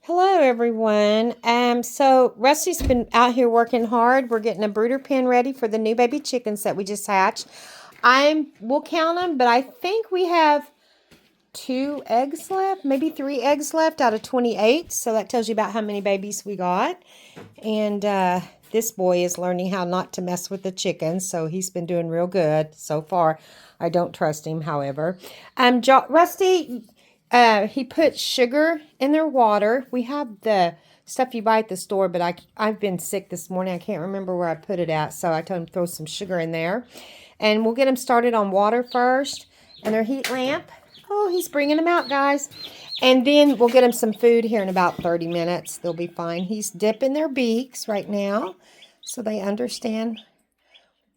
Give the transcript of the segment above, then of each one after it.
Hello everyone. So Rusty's been out here working hard. We're getting a brooder pen ready for the new baby chickens that we just hatched. We'll count them, but I think we have 2 eggs left, maybe 3 eggs left out of 28. So that tells you about how many babies we got. And this boy is learning how not to mess with the chickens, so he's been doing real good so far. I don't trust him, however. Rusty, he put sugar in their water. We have the stuff you buy at the store, but I've been sick this morning. I can't remember where I put it at, so I told him to throw some sugar in there. And we'll get them started on water first and their heat lamp. Oh, he's bringing them out, guys. And then we'll get them some food here in about 30 minutes. They'll be fine. He's dipping their beaks right now so they understand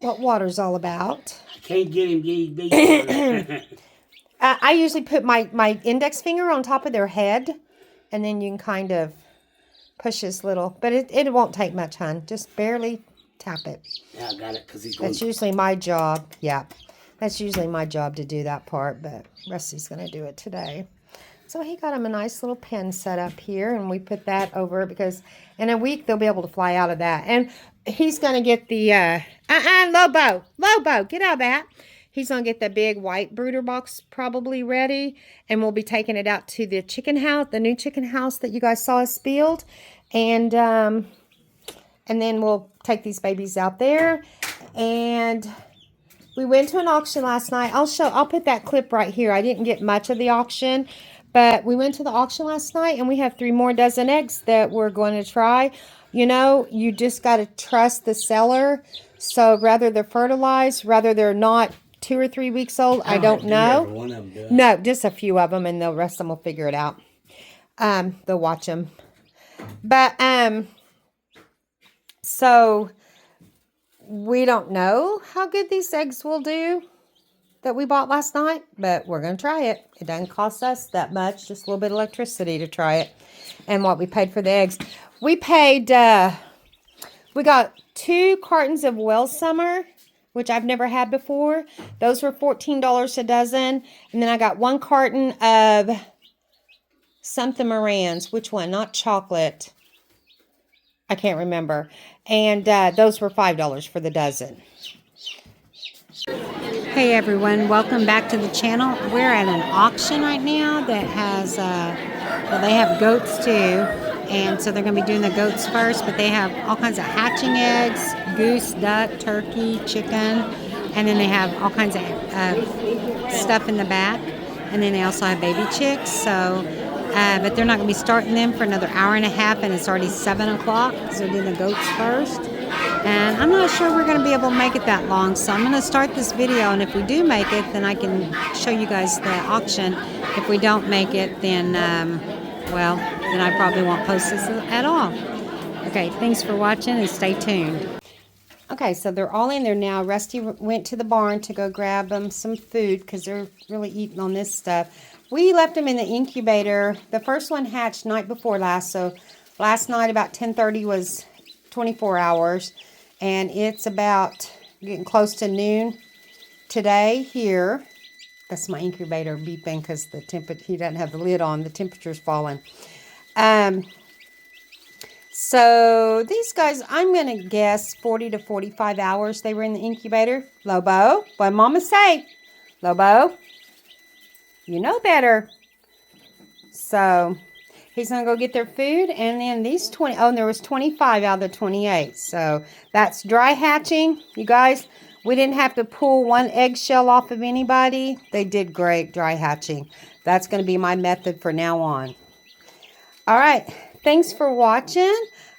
what water's all about. I can't get him these beaks. I usually put my index finger on top of their head, and then you can kind of push this little. But it won't take much, hon. Just barely tap it. Yeah, I got it because he's going. That's usually my job. Yeah, that's usually my job to do that part, but Rusty's going to do it today. So he got him a nice little pen set up here, and we put that over because in a week they'll be able to fly out of that. And he's going to get the, Lobo, get out of that. He's going to get the big white brooder box probably ready, and we'll be taking it out to the chicken house, the new chicken house that you guys saw us build. And then we'll take these babies out there. And we went to an auction last night. I'll put that clip right here. I didn't get much of the auction, but we went to the auction last night, and we have 3 more dozen eggs that we're going to try. You know, you just got to trust the seller. So rather they're fertilized, rather they're not 2 or 3 weeks old. I don't know. No, just a few of them, and the rest of them will figure it out. They'll watch them. But, so we don't know how good these eggs will do that we bought last night, but we're going to try it. It doesn't cost us that much, just a little bit of electricity to try it. And what we paid for the eggs. We paid, we got 2 cartons of Well Summer, which I've never had before. Those were $14 a dozen. And then I got 1 carton of something Moran's. Which one? Not chocolate. I can't remember. And those were $5 for the dozen. Hey everyone, welcome back to the channel. We're at an auction right now that has, well, they have goats too. And so they're going to be doing the goats first, but they have all kinds of hatching eggs, goose, duck, turkey, chicken, and then they have all kinds of stuff in the back. And then they also have baby chicks. So, but they're not going to be starting them for another hour and a half, and it's already 7 o'clock because they're doing the goats first. And I'm not sure we're going to be able to make it that long, so I'm going to start this video, and if we do make it, then I can show you guys the auction. If we don't make it, then, well, then I probably won't post this at all. Okay, thanks for watching, and stay tuned. Okay, so they're all in there now. Rusty went to the barn to go grab them some food because they're really eating on this stuff. We left them in the incubator. The first one hatched night before last, so last night about 10:30 was 24 hours, and it's about getting close to noon today here. That's my incubator beeping because the temperature, he doesn't have the lid on. The temperature's falling. So these guys, I'm going to guess 40 to 45 hours they were in the incubator. Lobo, what Mama say? Lobo, you know better. So he's going to go get their food, and then these 20, oh, and there was 25 out of the 28. So that's dry hatching. You guys, we didn't have to pull 1 eggshell off of anybody. They did great dry hatching. That's going to be my method for now on. All right. Thanks for watching.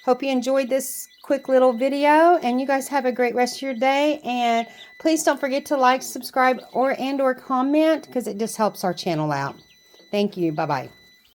Hope you enjoyed this quick little video, and you guys have a great rest of your day. And please don't forget to like, subscribe, or comment, because it just helps our channel out. Thank you. Bye-bye.